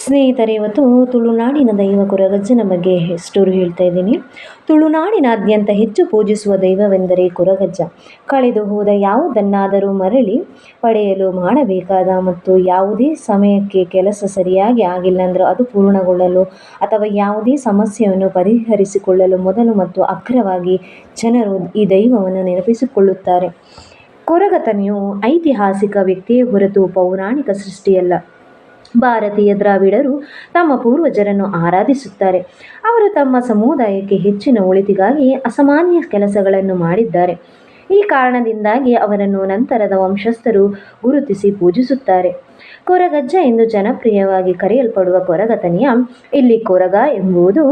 ಸ್ನೇಹಿತರೆ, ಇವತ್ತು ತುಳುನಾಡಿನ ದೈವ ಕೊರಗಜ್ಜನ ಬಗ್ಗೆ ಸ್ಟೋರಿ ಹೇಳ್ತಾ ಇದ್ದೀನಿ. ತುಳುನಾಡಿನಾದ್ಯಂತ ಹೆಚ್ಚು ಪೂಜಿಸುವ ದೈವವೆಂದರೆ ಕೊರಗಜ್ಜ. ಕಳೆದು ಹೋದ ಯಾವುದನ್ನಾದರೂ ಮರಳಿ ಪಡೆಯಲು ಮಾಡಬೇಕಾದ ಮತ್ತು ಯಾವುದೇ ಸಮಯಕ್ಕೆ ಕೆಲಸ ಸರಿಯಾಗಿ ಆಗಿಲ್ಲ ಅಂದರೆ ಅದು ಪೂರ್ಣಗೊಳ್ಳಲು ಅಥವಾ ಯಾವುದೇ ಸಮಸ್ಯೆಯನ್ನು ಪರಿಹರಿಸಿಕೊಳ್ಳಲು ಮೊದಲು ಮತ್ತು ಅಗ್ರವಾಗಿ ಜನರು ಈ ದೈವವನ್ನು ನೆನಪಿಸಿಕೊಳ್ಳುತ್ತಾರೆ. ಕೊರಗತನೆಯು ಐತಿಹಾಸಿಕ ವ್ಯಕ್ತಿಯೇ ಹೊರತು ಪೌರಾಣಿಕ ಸೃಷ್ಟಿಯಲ್ಲ. ಭಾರತೀಯ ದ್ರಾವಿಡರು ತಮ್ಮ ಪೂರ್ವಜರನ್ನು ಆರಾಧಿಸುತ್ತಾರೆ. ಅವರು ತಮ್ಮ ಸಮುದಾಯಕ್ಕೆ ಹೆಚ್ಚಿನ ಒಳಿತಿಗಾಗಿ ಅಸಾಮಾನ್ಯ ಕೆಲಸಗಳನ್ನು ಮಾಡಿದ್ದಾರೆ. ಈ ಕಾರಣದಿಂದಾಗಿ ಅವರನ್ನು ನಂತರದ ವಂಶಸ್ಥರು ಗುರುತಿಸಿ ಪೂಜಿಸುತ್ತಾರೆ. ಕೊರಗಜ್ಜ ಎಂದು ಜನಪ್ರಿಯವಾಗಿ ಕರೆಯಲ್ಪಡುವ ಕೊರಗತನೆಯ ಇಲ್ಲಿ ಕೊರಗ ಎಂಬುದು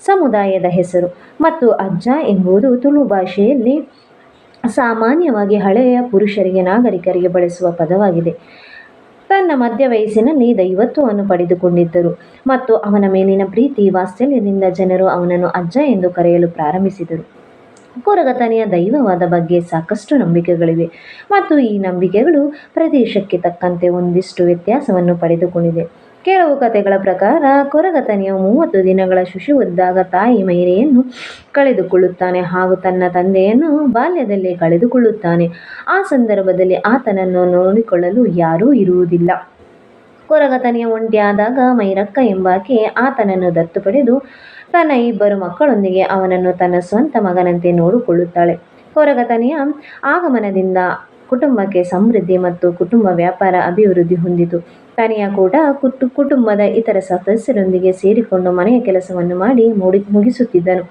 ಸಮುದಾಯದ ಹೆಸರು ಮತ್ತು ಅಜ್ಜ ಎಂಬುದು ತುಳು ಭಾಷೆಯಲ್ಲಿ ಸಾಮಾನ್ಯವಾಗಿ ಹಳೆಯ ಪುರುಷರಿಗೆ ನಾಗರಿಕರಿಗೆ ಬಳಸುವ ಪದವಾಗಿದೆ. ತನ್ನ ಮಧ್ಯ ವಯಸ್ಸಿನಲ್ಲಿ ದೈವತ್ವವನ್ನು ಪಡೆದುಕೊಂಡಿದ್ದರು ಮತ್ತು ಅವನ ಮೇಲಿನ ಪ್ರೀತಿ ವಾತ್ಸಲ್ಯದಿಂದ ಜನರು ಅವನನ್ನು ಅಜ್ಜ ಎಂದು ಕರೆಯಲು ಪ್ರಾರಂಭಿಸಿದರು. ಕೊರಗತನೆಯ ದೈವವಾದ ಬಗ್ಗೆ ಸಾಕಷ್ಟು ನಂಬಿಕೆಗಳಿವೆ ಮತ್ತು ಈ ನಂಬಿಕೆಗಳು ಪ್ರದೇಶಕ್ಕೆ ತಕ್ಕಂತೆ ಒಂದಿಷ್ಟು ವ್ಯತ್ಯಾಸವನ್ನು ಪಡೆದುಕೊಂಡಿದೆ. ಕೆಲವು ಕಥೆಗಳ ಪ್ರಕಾರ ಕೊರಗತನೆಯು 30 ದಿನಗಳ ಶಿಶುವಿದ್ದಾಗ ತಾಯಿ ಮೈರೆಯನ್ನು ಕಳೆದುಕೊಳ್ಳುತ್ತಾನೆ ಹಾಗೂ ತನ್ನ ತಂದೆಯನ್ನು ಬಾಲ್ಯದಲ್ಲೇ ಕಳೆದುಕೊಳ್ಳುತ್ತಾನೆ. ಆ ಸಂದರ್ಭದಲ್ಲಿ ಆತನನ್ನು ನೋಡಿಕೊಳ್ಳಲು ಯಾರೂ ಇರುವುದಿಲ್ಲ. ಕೊರಗತನೆಯ ಒಂಟಿಯಾದಾಗ ಮೈರಕ್ಕ ಎಂಬಾಕೆ ಆತನನ್ನು ದತ್ತು ಪಡೆದು ತನ್ನ 2 ಮಕ್ಕಳೊಂದಿಗೆ ಅವನನ್ನು ತನ್ನ ಸ್ವಂತ ಮಗನಂತೆ ನೋಡಿಕೊಳ್ಳುತ್ತಾಳೆ. ಕೊರಗತನೆಯ ಆಗಮನದಿಂದ ಕುಟುಂಬಕ್ಕೆ ಸಮೃದ್ಧಿ ಮತ್ತು ಕುಟುಂಬ ವ್ಯಾಪಾರ ಅಭಿವೃದ್ಧಿ ಹೊಂದಿತು. ತನೆಯ ಕೂಡ ಕುಟುಂಬದ ಇತರ ಸದಸ್ಯರೊಂದಿಗೆ ಸೇರಿಕೊಂಡು ಮನೆಯ ಕೆಲಸವನ್ನು ಮಾಡಿ ಮುಗಿಸುತ್ತಿದ್ದನು.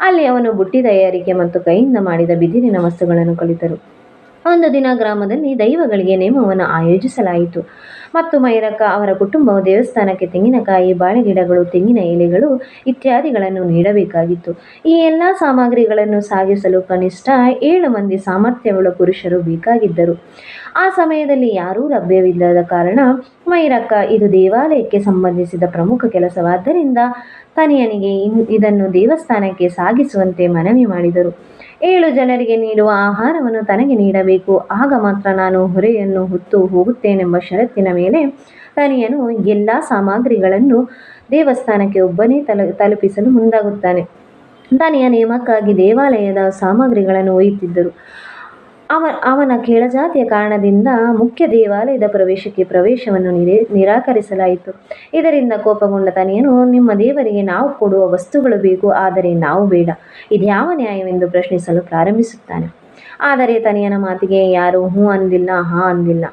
ಅಲ್ಲಿ ಅವನು ಬುಟ್ಟಿ ತಯಾರಿಕೆ ಮತ್ತು ಕೈಯಿಂದ ಮಾಡಿದ ಬಿದಿರಿನ ವಸ್ತುಗಳನ್ನು ಕಲಿತರು. ಒಂದು ದಿನ ಗ್ರಾಮದಲ್ಲಿ ದೈವಗಳಿಗೆ ನೇಮವನ್ನು ಆಯೋಜಿಸಲಾಯಿತು ಮತ್ತು ಮೈರಕ್ಕ ಅವರ ಕುಟುಂಬವು ದೇವಸ್ಥಾನಕ್ಕೆ ತೆಂಗಿನಕಾಯಿ, ಬಾಳೆಗಿಡಗಳು, ತೆಂಗಿನ ಎಲೆಗಳು ಇತ್ಯಾದಿಗಳನ್ನು ನೀಡಬೇಕಾಗಿತ್ತು. ಈ ಎಲ್ಲ ಸಾಮಗ್ರಿಗಳನ್ನು ಸಾಗಿಸಲು ಕನಿಷ್ಠ 7 ಮಂದಿ ಸಾಮರ್ಥ್ಯವುಳ್ಳ ಪುರುಷರು ಬೇಕಾಗಿದ್ದರು. ಆ ಸಮಯದಲ್ಲಿ ಯಾರೂ ಲಭ್ಯವಿಲ್ಲದ ಕಾರಣ ಮೈರಕ್ಕ ಇದು ದೇವಾಲಯಕ್ಕೆ ಸಂಬಂಧಿಸಿದ ಪ್ರಮುಖ ಕೆಲಸವಾದ್ದರಿಂದ ತನೆಯನಿಗೆ ಇದನ್ನು ದೇವಸ್ಥಾನಕ್ಕೆ ಸಾಗಿಸುವಂತೆ ಮನವಿ ಮಾಡಿದರು. 7 ಜನರಿಗೆ ನೀಡುವ ಆಹಾರವನ್ನು ತನಗೆ ನೀಡಬೇಕು, ಆಗ ಮಾತ್ರ ನಾನು ಹೊರೆಯನ್ನು ಹೊತ್ತು ಹೋಗುತ್ತೇನೆಂಬ ಷರತ್ತಿನ ಮೇಲೆ ತನೆಯನು ಎಲ್ಲ ಸಾಮಗ್ರಿಗಳನ್ನು ದೇವಸ್ಥಾನಕ್ಕೆ ಒಬ್ಬನೇ ತಲುಪಿಸಲು ಮುಂದಾಗುತ್ತಾನೆ. ತನೆಯ ನೇಮಕ್ಕಾಗಿ ದೇವಾಲಯದ ಸಾಮಗ್ರಿಗಳನ್ನು ಒಯ್ಯುತ್ತಿದ್ದರು. ಅವನ ಕೆಳಜಾತಿಯ ಕಾರಣದಿಂದ ಮುಖ್ಯ ದೇವಾಲಯದ ಪ್ರವೇಶವನ್ನು ನಿರಾಕರಿಸಲಾಯಿತು. ಇದರಿಂದ ಕೋಪಗೊಂಡ ತನೆಯನು, ನಿಮ್ಮ ದೇವರಿಗೆ ನಾವು ಕೊಡುವ ವಸ್ತುಗಳು ಬೇಕು, ಆದರೆ ನಾವು ಬೇಡ, ಇದ್ಯಾವ ನ್ಯಾಯವೆಂದು ಪ್ರಶ್ನಿಸಲು ಪ್ರಾರಂಭಿಸುತ್ತಾನೆ. ಆದರೆ ತನೆಯನ ಮಾತಿಗೆ ಯಾರೂ ಹೂ ಅಂದಿಲ್ಲ, ಹಾ ಅಂದಿಲ್ಲ.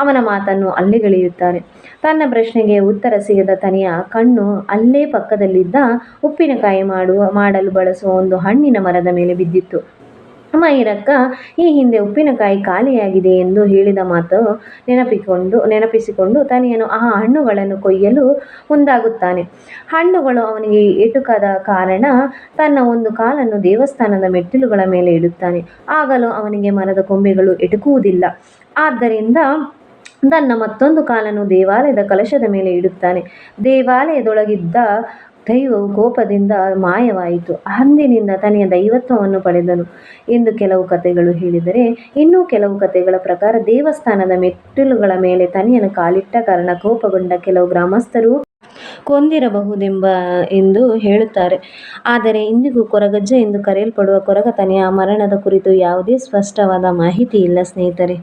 ಅವನ ಮಾತನ್ನು ಅಲ್ಲಿಗೆಳೆಯುತ್ತಾರೆ. ತನ್ನ ಪ್ರಶ್ನೆಗೆ ಉತ್ತರ ಸಿಗದ ತನೆಯ ಕಣ್ಣು ಅಲ್ಲೇ ಪಕ್ಕದಲ್ಲಿದ್ದ ಉಪ್ಪಿನಕಾಯಿ ಮಾಡಲು ಬಳಸುವ ಒಂದು ಹಣ್ಣಿನ ಮರದ ಮೇಲೆ ಬಿದ್ದಿತ್ತು. ಮೈರಕ್ಕ ಈ ಹಿಂದೆ ಉಪ್ಪಿನಕಾಯಿ ಖಾಲಿಯಾಗಿದೆ ಎಂದು ಹೇಳಿದ ಮಾತು ನೆನಪಿಸಿಕೊಂಡು ತನೆಯನು ಆ ಹಣ್ಣುಗಳನ್ನು ಕೊಯ್ಯಲು ಮುಂದಾಗುತ್ತಾನೆ. ಹಣ್ಣುಗಳು ಅವನಿಗೆ ಎಟುಕದ ಕಾರಣ ತನ್ನ ಒಂದು ಕಾಲನ್ನು ದೇವಸ್ಥಾನದ ಮೆಟ್ಟಿಲುಗಳ ಮೇಲೆ ಇಡುತ್ತಾನೆ. ಆಗಲೂ ಅವನಿಗೆ ಮರದ ಕೊಂಬೆಗಳು ಎಟುಕುವುದಿಲ್ಲ. ಆದ್ದರಿಂದ ತನ್ನ ಮತ್ತೊಂದು ಕಾಲನ್ನು ದೇವಾಲಯದ ಕಲಶದ ಮೇಲೆ ಇಡುತ್ತಾನೆ. ದೇವಾಲಯದೊಳಗಿದ್ದ ದೈವವು ಕೋಪದಿಂದ ಮಾಯವಾಯಿತು. ಅಂದಿನಿಂದ ತನೆಯ ದೈವತ್ವವನ್ನು ಪಡೆದನು ಎಂದು ಕೆಲವು ಕಥೆಗಳು ಹೇಳಿದರೆ, ಇನ್ನೂ ಕೆಲವು ಕಥೆಗಳ ಪ್ರಕಾರ ದೇವಸ್ಥಾನದ ಮೆಟ್ಟಿಲುಗಳ ಮೇಲೆ ತನೆಯನು ಕಾಲಿಟ್ಟ ಕಾರಣ ಕೋಪಗೊಂಡ ಕೆಲವು ಗ್ರಾಮಸ್ಥರು ಎಂದು ಹೇಳುತ್ತಾರೆ. ಆದರೆ ಇಂದಿಗೂ ಕೊರಗಜ್ಜ ಎಂದು ಕರೆಯಲ್ಪಡುವ ಕೊರಗತನೆಯ ಮರಣದ ಕುರಿತು ಯಾವುದೇ ಸ್ಪಷ್ಟವಾದ ಮಾಹಿತಿ ಇಲ್ಲ. ಸ್ನೇಹಿತರೆ,